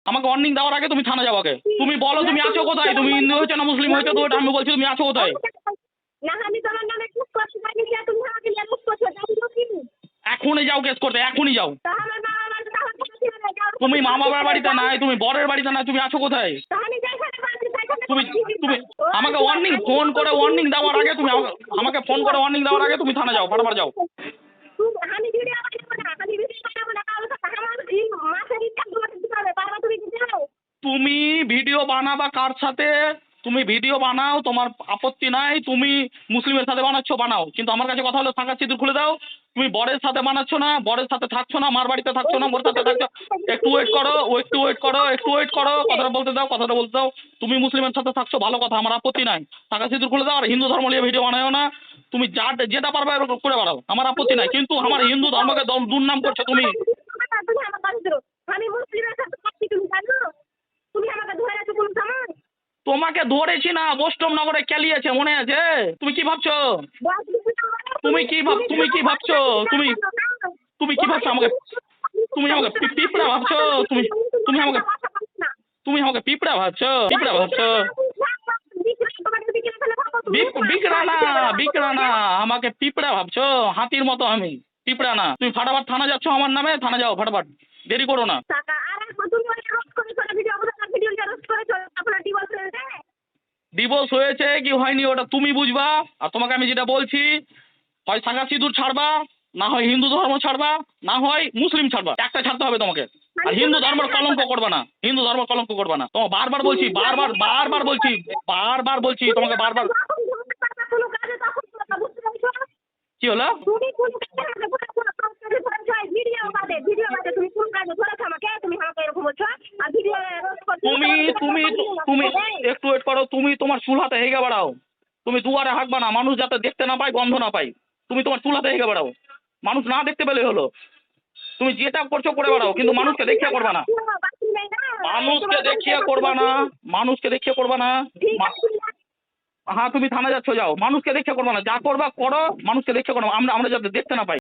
আমাকে ওয়ার্নিং দেওয়ার আগে তুমি থানা যাও আগে। তুমি বলো তুমি আছো কোথায়, তুমি হিন্দু হয়েছো না মুসলিম হয়েছো, তো ওটা আমি বলছি তুমি আছো কোথায়। না আমি তোমার নামে কেস করতে পারি না, তুমি আমাকে কেস করছো জানো কি? এখনই যাও কেস করতে, এখনই যাও। তাহলে মা আমার তাহলে কি হবে? তুমি মা বাবার বাড়িতে নাই, তুমি বরের বাড়িতে নাই, তুমি আছো কোথায়। তাহলে যেখানে বাড়ি সেখানে তুমি তুমি আমাকে ওয়ার্নিং ফোন করে ওয়ার্নিং দেওয়ার আগে তুমি আমাকে ফোন করে ওয়ার্নিং দেওয়ার আগে তুমি থানা যাও, ফাটাফাট যাও। আমি ভিডিও বানাবো না, আমি ভিডিও বানাবো না, কারণ আমার এই মাসের ইনকাম তোমাকে দিতে হবে, বারবার তুমি দিতে হবে। তুমি ভিডিও বানাবা কার সাথে, তুমি ভিডিও বানাও, তোমার আপত্তি নাই। তুমি মুসলিমের সাথে বানাচ্ছ বানাও, কিন্তু আমার কাছে কথা হলো থাকা সিঁদুর খুলে দাও। তুমি বরের সাথে বানাচ্ছ না, বরের সাথে থাকছো না, মার বাড়িতে থাকছো না, মোর সাথে থাকছো। একটু ওয়েট করো, একটু ওয়েট করো, একটু ওয়েট করো, কথাটা বলতে দাও, কথাটা বলতে দাও। তুমি মুসলিমের সাথে থাকছো ভালো কথা, আমার আপত্তি নাই। থাকা সিঁদুর খুলে দাও, আর হিন্দু ধর্ম নিয়ে ভিডিও বানাও না। তুমি যেটা পারবে করে বাড়াও, আমার আপত্তি নাই, কিন্তু আমার হিন্দু ধর্মকে দুর্নাম করছো তুমি। তুমি আমার বাড়ি ধরো, আমি মুসলিমের সাথে থাকছি তুমি জানো? তুমি আমাকে ধরে আছো কোন সময়? তোমাকে ধরেছি না, বৈষ্ণবনগরে ক্যালিয়েছে, মনে আছে? তুমি কি ভাবছো, তুমি কি ভাবছো, তুমি তুমি কি ভাবছো আমাকে, তুমি আমাকে পিঁপড়া ভাবছো, তুমি তুমি আমাকে তুমি আমাকে পিঁপড়া ভাবছো, পিঁপড়া ভাবছো। বিকড়া না, আমাকে পিঁপড়া ভাবছো, হাতির মতো আমি, পিঁপড়া না। তুমি ফাটাফাট থানা যাচ্ছ আমার নামে, থানা যাও ফাটাফাট, দেরি করো না। ডিভোর্স হয়েছে কি হয়নি ওটা তুমি বুঝবা, আর তোমাকে আমি যেটা বলছি, হয় সাঙ্গা সিঁদুর ছাড়বা, না হয় হিন্দু ধর্ম ছাড়বা, না হয় মুসলিম ছাড়বা, একটা ছাড়তে হবে তোমাকে। আর হিন্দু ধর্মের কলঙ্ক করবে না, হিন্দু ধর্ম কলঙ্ক করবে না। তোমাকে বারবার বলছি, বারবার বলছি তোমাকে বারবার। কি হলো? তুমি তুমি তুমি একটু ওয়েট করো, তুমি তোমার চুল হাতে হেগে বেড়াও। তুমি দুয়ারে হাঁকবা না, মানুষ যাতে দেখতে না পায়, গন্ধ না পায়। তুমি তোমার চুল হাতে হেগে বেড়াও, মানুষ না দেখতে পেলে হলো। তুমি যেটা করছো করে বেড়াও, কিন্তু মানুষকে দেখিয়ে করবা না, মানুষকে দেখিয়ে করবা না, মানুষকে দেখিয়ে করবা না। হ্যাঁ তুমি থানা যাচ্ছ যাও, মানুষকে দেখিয়ে করবা না, যা করবা করো, মানুষকে দেখিয়ে করো, আমরা যাতে দেখতে না পাই।